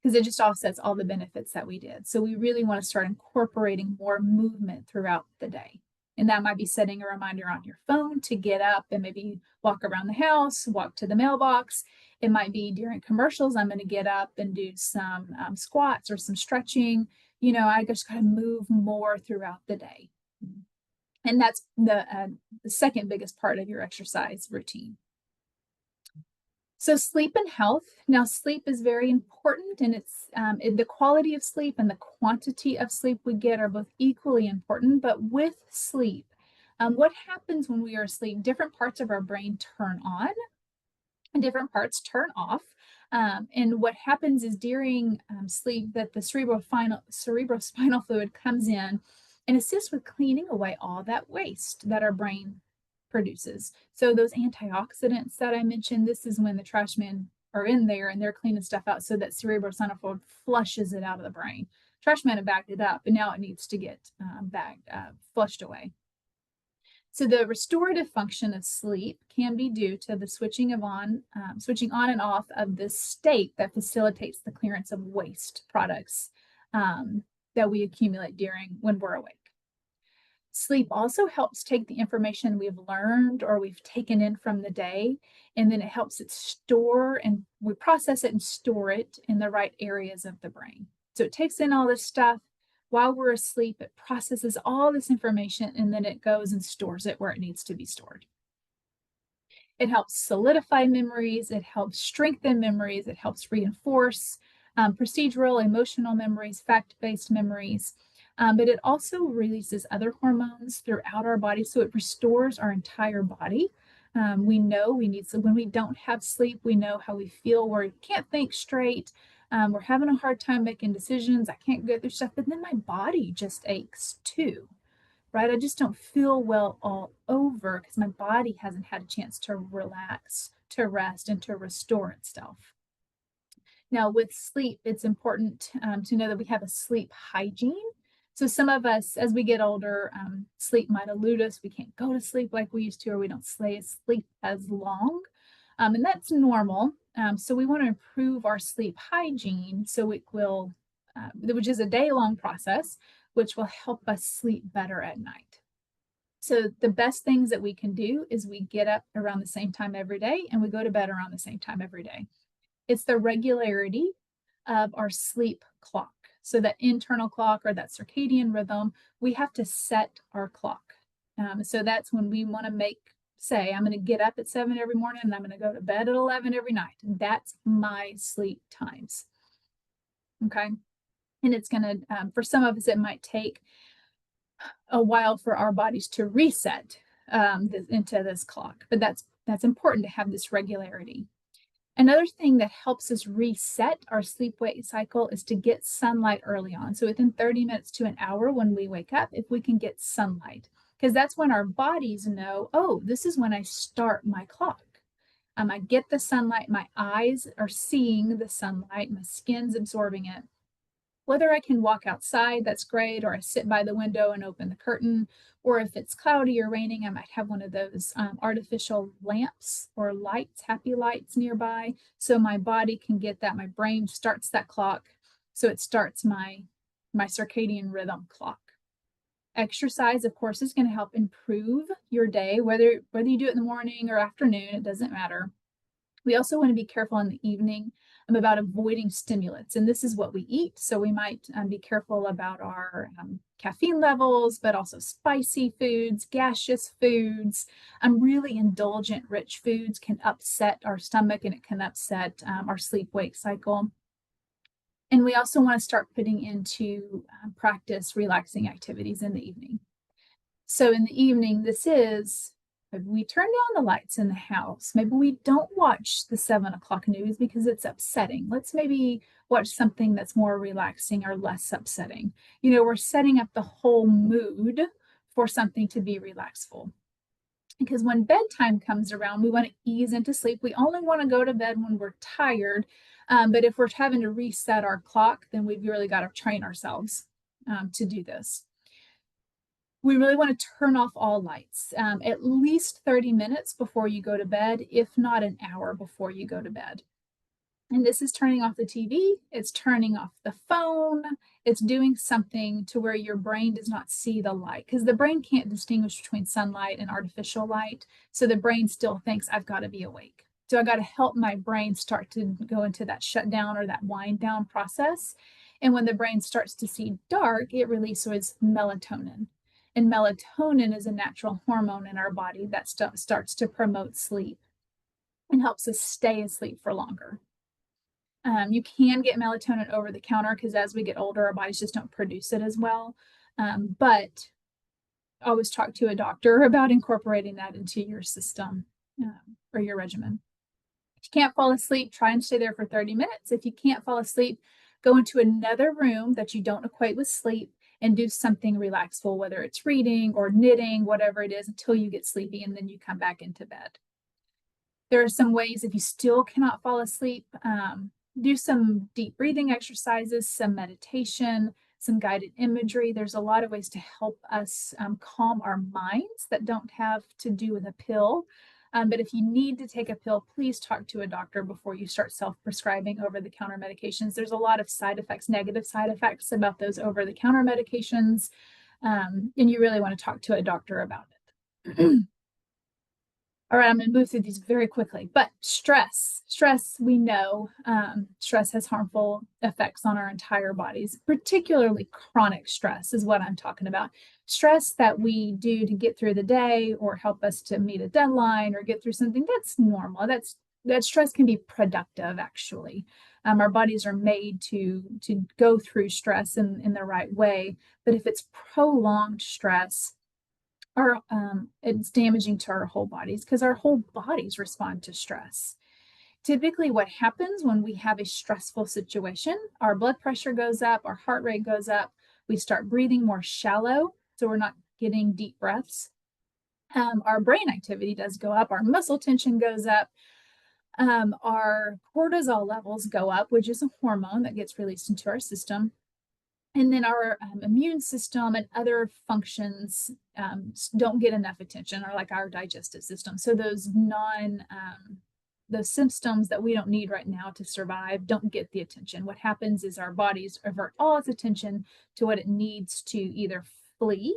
Speaker 2: because it just offsets all the benefits that we did. So we really want to start incorporating more movement throughout the day. And that might be setting a reminder on your phone to get up and maybe walk around the house, walk to the mailbox. It might be during commercials, I'm going to get up and do some squats or some stretching. I just got to move more throughout the day. And that's the second biggest part of your exercise routine. So sleep and health. Now, sleep is very important, and it's the quality of sleep and the quantity of sleep we get are both equally important. But with sleep, what happens when we are asleep? Different parts of our brain turn on and different parts turn off. And what happens is during sleep that the cerebrospinal fluid comes in and assists with cleaning away all that waste that our brain produces. So those antioxidants that I mentioned, this is when the trash men are in there and they're cleaning stuff out so that cerebrospinal fluid flushes it out of the brain. Trash men have backed it up, and now it needs to get flushed away. So the restorative function of sleep can be due to the switching on and off of this state that facilitates the clearance of waste products that we accumulate when we're awake. Sleep also helps take the information we've learned or we've taken in from the day, and then it helps it store and we process it and store it in the right areas of the brain. So it takes in all this stuff while we're asleep, it processes all this information, and then it goes and stores it where it needs to be stored. It helps solidify memories, it helps strengthen memories, it helps reinforce procedural, emotional memories, fact-based memories. But it also releases other hormones throughout our body, so it restores our entire body. We know we need, so when we don't have sleep, we know how we feel, where we can't think straight, we're having a hard time making decisions, I can't go through stuff, but then my body just aches too, right? I just don't feel well all over because my body hasn't had a chance to relax, to rest, and to restore itself. Now, with sleep, it's important to know that we have a sleep hygiene. So, some of us, as we get older, sleep might elude us. We can't go to sleep like we used to, or we don't sleep as long. And that's normal. So, we want to improve our sleep hygiene so it will, which is a day long process, which will help us sleep better at night. So, the best things that we can do is we get up around the same time every day and we go to bed around the same time every day. It's the regularity of our sleep clock. So that internal clock or that circadian rhythm, we have to set our clock. So that's when we want to say, I'm going to get up at 7 every morning and I'm going to go to bed at 11 every night. That's my sleep times. Okay. And it's going to, for some of us, it might take a while for our bodies to reset into this clock, but that's important to have this regularity. Another thing that helps us reset our sleep-wake cycle is to get sunlight early on. So within 30 minutes to an hour when we wake up, if we can get sunlight, because that's when our bodies know, oh, this is when I start my clock. I get the sunlight, my eyes are seeing the sunlight, my skin's absorbing it. Whether I can walk outside, that's great, or I sit by the window and open the curtain, or if it's cloudy or raining, I might have one of those artificial lamps or lights, happy lights nearby, so my body can get that, my brain starts that clock, so it starts my circadian rhythm clock. Exercise, of course, is going to help improve your day, whether you do it in the morning or afternoon, it doesn't matter. We also want to be careful in the evening about avoiding stimulants, and this is what we eat. So we might be careful about our caffeine levels, but also spicy foods, gaseous foods, really indulgent, rich foods can upset our stomach and it can upset our sleep-wake cycle. And we also want to start putting into practice relaxing activities in the evening. So in the evening, this is, we turn down the lights in the house. Maybe we don't watch the 7 o'clock news because it's upsetting. Let's maybe watch something that's more relaxing or less upsetting. We're setting up the whole mood for something to be relaxful. Because when bedtime comes around, we want to ease into sleep. We only want to go to bed when we're tired. But if we're having to reset our clock, then we've really got to train ourselves to do this. We really want to turn off all lights at least 30 minutes before you go to bed, if not an hour before you go to bed. And this is turning off the TV, it's turning off the phone, it's doing something to where your brain does not see the light, because the brain can't distinguish between sunlight and artificial light. So the brain still thinks, I've got to be awake. So I got to help my brain start to go into that shutdown or that wind down process. And when the brain starts to see dark, it releases melatonin. And melatonin is a natural hormone in our body that starts to promote sleep and helps us stay asleep for longer. You can get melatonin over the counter because as we get older, our bodies just don't produce it as well. But always talk to a doctor about incorporating that into your system or your regimen. If you can't fall asleep, try and stay there for 30 minutes. If you can't fall asleep, go into another room that you don't equate with sleep and do something relaxful, whether it's reading or knitting, whatever it is, until you get sleepy, and then you come back into bed. There are some ways, if you still cannot fall asleep, do some deep breathing exercises, some meditation, some guided imagery. There's a lot of ways to help us calm our minds that don't have to do with a pill. But if you need to take a pill, please talk to a doctor before you start self-prescribing over-the-counter medications. There's a lot of side effects, negative side effects about those over-the-counter medications. And you really want to talk to a doctor about it. All right, I'm going to move through these very quickly. But stress, we know stress has harmful effects on our entire bodies, particularly chronic stress is what I'm talking about. Stress that we do to get through the day or help us to meet a deadline or get through something, that's normal. That stress can be productive, actually. Our bodies are made to go through stress in the right way. But if it's prolonged stress, it's damaging to our whole bodies because our whole bodies respond to stress. Typically, what happens when we have a stressful situation, our blood pressure goes up, our heart rate goes up, we start breathing more shallow, so we're not getting deep breaths. Our brain activity does go up, our muscle tension goes up, our cortisol levels go up, which is a hormone that gets released into our system. And then our immune system and other functions don't get enough attention, or like our digestive system. So those those systems that we don't need right now to survive don't get the attention. What happens is our bodies avert all its attention to what it needs to either flee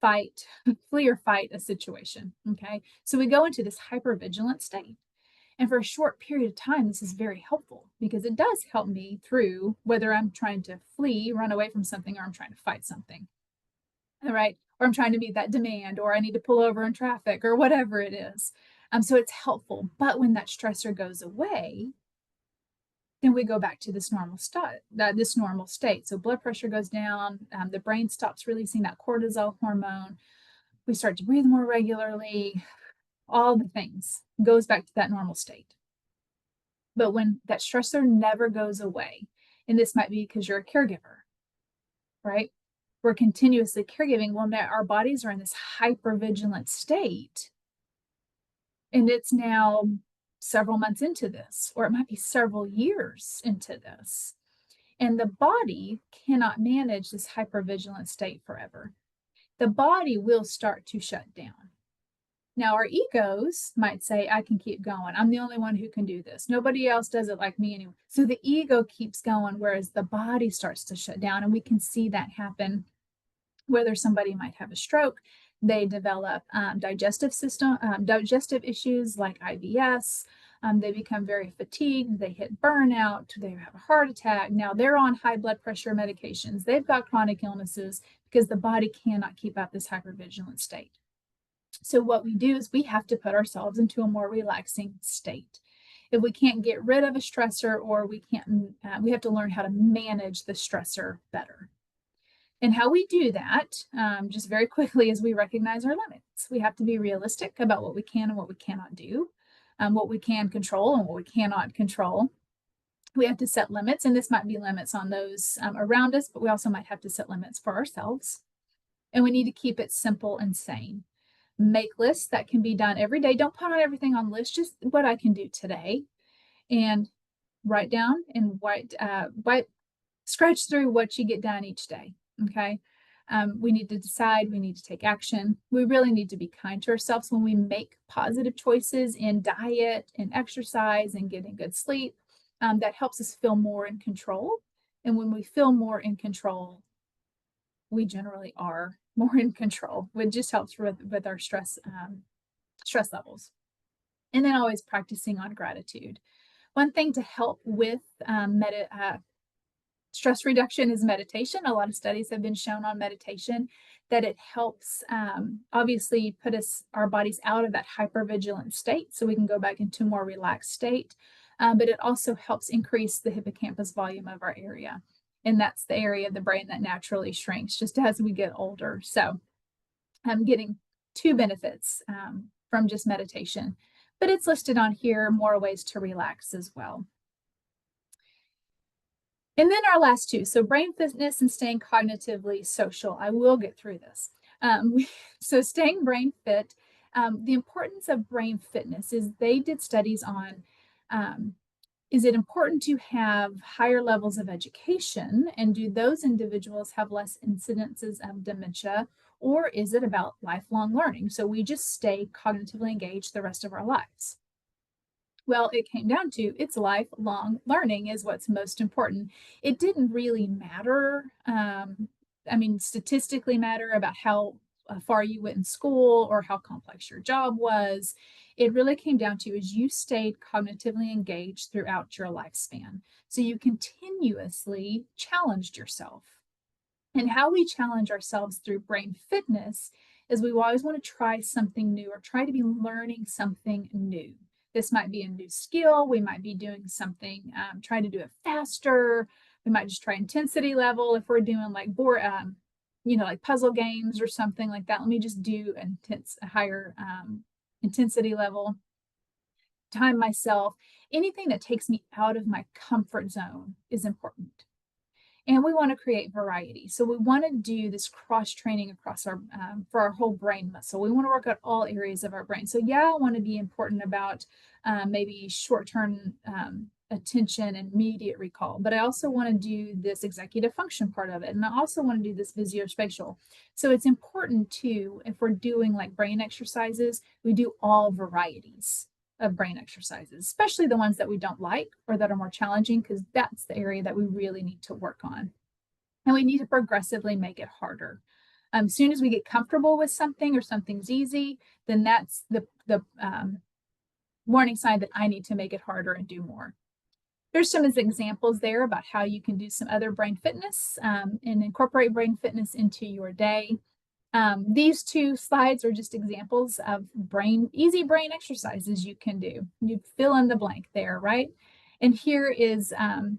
Speaker 2: or fight a situation. Okay. So we go into this hypervigilant state. And for a short period of time, this is very helpful because it does help me through whether I'm trying to flee, run away from something, or I'm trying to fight something. All right. Or I'm trying to meet that demand, or I need to pull over in traffic, or whatever it is. So it's helpful. But when that stressor goes away, then we go back to this normal state. So blood pressure goes down, the brain stops releasing that cortisol hormone. We start to breathe more regularly, all the things goes back to that normal state. But when that stressor never goes away, and this might be because you're a caregiver, right? We're continuously caregiving. Well, now our bodies are in this hypervigilant state, and it's now several months into this, or it might be several years into this. And the body cannot manage this hypervigilant state forever. The body will start to shut down. Now, our egos might say, I can keep going. I'm the only one who can do this. Nobody else does it like me anymore. So the ego keeps going, whereas the body starts to shut down. And we can see that happen, whether somebody might have a stroke, they develop digestive issues like IBS. They become very fatigued. They hit burnout. They have a heart attack. Now they're on high blood pressure medications. They've got chronic illnesses because the body cannot keep up this hypervigilant state. So what we do is we have to put ourselves into a more relaxing state. If we can't get rid of a stressor, or we have to learn how to manage the stressor better. And how we do that, just very quickly, is we recognize our limits. We have to be realistic about what we can and what we cannot do, what we can control and what we cannot control. We have to set limits, and this might be limits on those around us, but we also might have to set limits for ourselves. And we need to keep it simple and sane. Make lists that can be done every day. Don't put on everything on the list, just what I can do today. And write down and scratch through what you get done each day. Okay. We need to decide, we need to take action. We really need to be kind to ourselves when we make positive choices in diet and exercise and getting good sleep. That helps us feel more in control. And when we feel more in control, we generally are more in control. It just helps with our stress levels. And then always practicing on gratitude. One thing to help with stress reduction is meditation. A lot of studies have been shown on meditation that it helps obviously put our bodies out of that hypervigilant state so we can go back into a more relaxed state. But it also helps increase the hippocampus volume of our area. And that's the area of the brain that naturally shrinks just as we get older. So I'm getting two benefits from just meditation, but it's listed on here, more ways to relax as well. And then our last two, so brain fitness and staying cognitively social. I will get through this. So staying brain fit, the importance of brain fitness is they did studies on, is it important to have higher levels of education, and do those individuals have less incidences of dementia, or is it about lifelong learning? So we just stay cognitively engaged the rest of our lives. Well, it came down to it's lifelong learning is what's most important. It didn't really matter statistically matter about how far you went in school or how complex your job was. It really came down to is you stayed cognitively engaged throughout your lifespan. So you continuously challenged yourself. And how we challenge ourselves through brain fitness is we always want to try something new or try to be learning something new. This might be a new skill. We might be doing something, trying to do it faster. We might just try intensity level. If we're doing like like puzzle games or something like that, let me just do a higher intensity level. Time myself. Anything that takes me out of my comfort zone is important. And we want to create variety. So we want to do this cross training across our for our whole brain muscle. We want to work out all areas of our brain. So I want to be important about maybe short-term attention and immediate recall, but I also want to do this executive function part of it. And I also want to do this visuospatial. So it's important too, if we're doing like brain exercises, we do all varieties of brain exercises, especially the ones that we don't like or that are more challenging, because that's the area that we really need to work on. And we need to progressively make it harder. As soon as we get comfortable with something or something's easy, then that's the warning sign that I need to make it harder and do more. There's some examples there about how you can do some other brain fitness and incorporate brain fitness into your day. These two slides are just examples of easy brain exercises you can do. You fill in the blank there, right? And here is a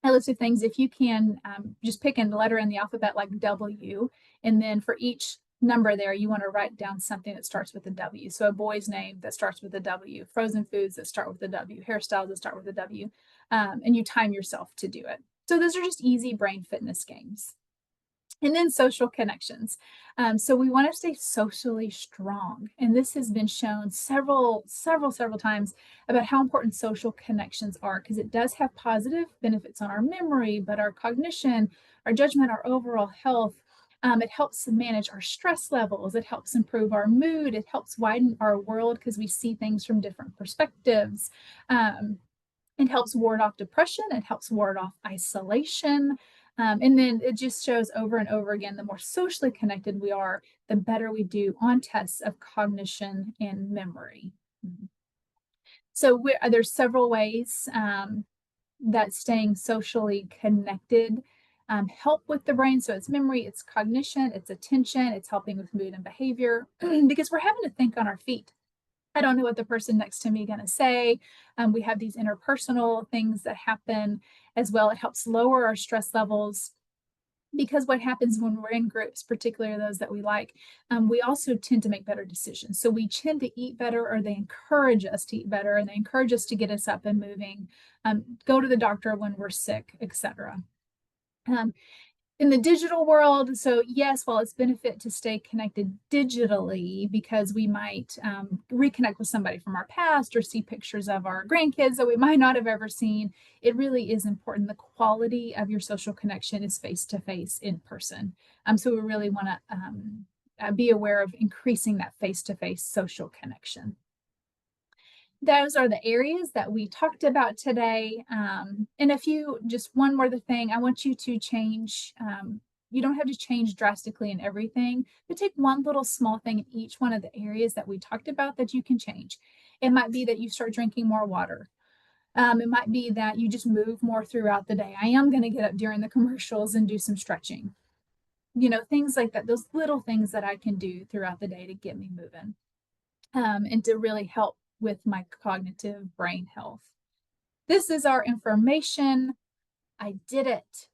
Speaker 2: list of things. If you can just pick a letter in the alphabet like W, and then for each number there, you want to write down something that starts with a W. So a boy's name that starts with a W, frozen foods that start with a W, hairstyles that start with a W, and you time yourself to do it. So those are just easy brain fitness games. And then social connections. So we want to stay socially strong. And this has been shown several times about how important social connections are, because it does have positive benefits on our memory, but our cognition, our judgment, our overall health. It helps manage our stress levels. It helps improve our mood. It helps widen our world because we see things from different perspectives. It helps ward off depression. It helps ward off isolation. And then it just shows over and over again, the more socially connected we are, the better we do on tests of cognition and memory. So there's several ways that staying socially connected help with the brain. So it's memory, it's cognition, it's attention, it's helping with mood and behavior, because we're having to think on our feet. I don't know what the person next to me is going to say. We have these interpersonal things that happen as well. It helps lower our stress levels, because what happens when we're in groups, particularly those that we like, we also tend to make better decisions. So we tend to eat better, or they encourage us to eat better, and they encourage us to get us up and moving, go to the doctor when we're sick, etc. In the digital world, so yes, while it's benefit to stay connected digitally, because we might reconnect with somebody from our past or see pictures of our grandkids that we might not have ever seen, it really is important. The quality of your social connection is face-to-face in person. So we really want to be aware of increasing that face-to-face social connection. Those are the areas that we talked about today. And just one more thing, I want you to change. You don't have to change drastically in everything, but take one little small thing in each one of the areas that we talked about that you can change. It might be that you start drinking more water. It might be that you just move more throughout the day. I am going to get up during the commercials and do some stretching. Things like that, those little things that I can do throughout the day to get me moving and to really help with my cognitive brain health. This is our information. I did it.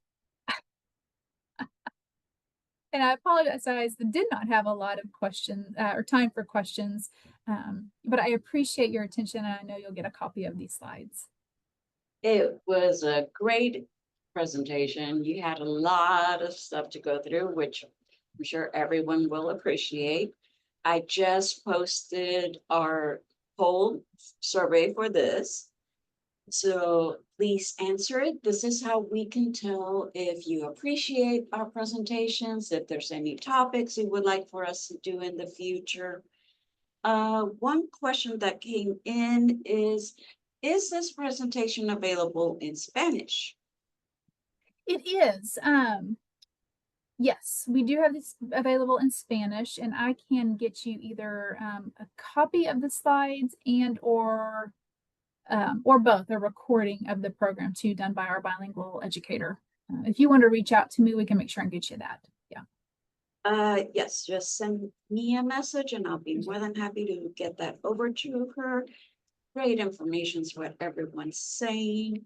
Speaker 2: And I apologize, I did not have a lot of questions or time for questions, but I appreciate your attention, and I know you'll get a copy of these slides.
Speaker 1: It was a great presentation. You had a lot of stuff to go through, which I'm sure everyone will appreciate. I just posted our poll survey for this, so please answer it. This is how we can tell if you appreciate our presentations, if there's any topics you would like for us to do in the future. One question that came in is this presentation available in Spanish?
Speaker 2: It is. Yes, we do have this available in Spanish, and I can get you either a copy of the slides and or both, a recording of the program too, done by our bilingual educator. If you want to reach out to me, we can make sure and get you that. Yeah.
Speaker 1: Yes, just send me a message and I'll be more than happy to get that over to her. Great information is what everyone's saying.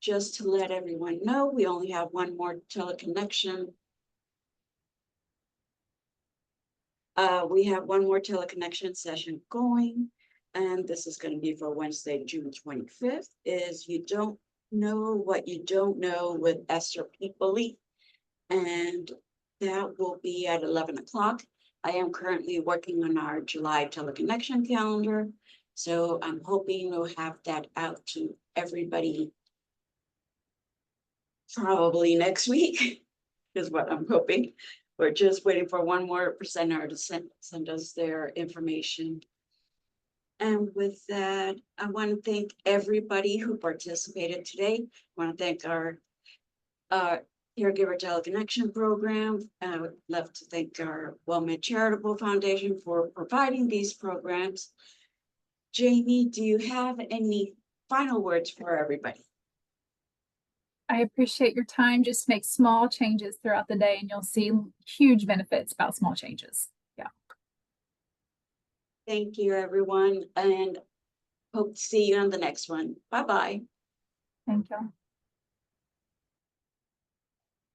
Speaker 1: Just to let everyone know, we only have one more teleconnection. We have one more teleconnection session going, and this is going to be for Wednesday, June 25th, is You Don't Know What You Don't Know with Esther Peepoli. And that will be at 11 o'clock. I am currently working on our July teleconnection calendar. So I'm hoping we'll have that out to everybody probably next week, is what I'm hoping. We're just waiting for one more presenter to send us their information. And with that, I want to thank everybody who participated today. I want to thank our Caregiver Teleconnection Program. I would love to thank our WellMed Charitable Foundation for providing these programs. Jamie, do you have any final words for everybody?
Speaker 2: I appreciate your time. Just make small changes throughout the day and you'll see huge benefits about small changes. Yeah.
Speaker 1: Thank you, everyone, and hope to see you on the next one. Bye-bye.
Speaker 2: Thank you.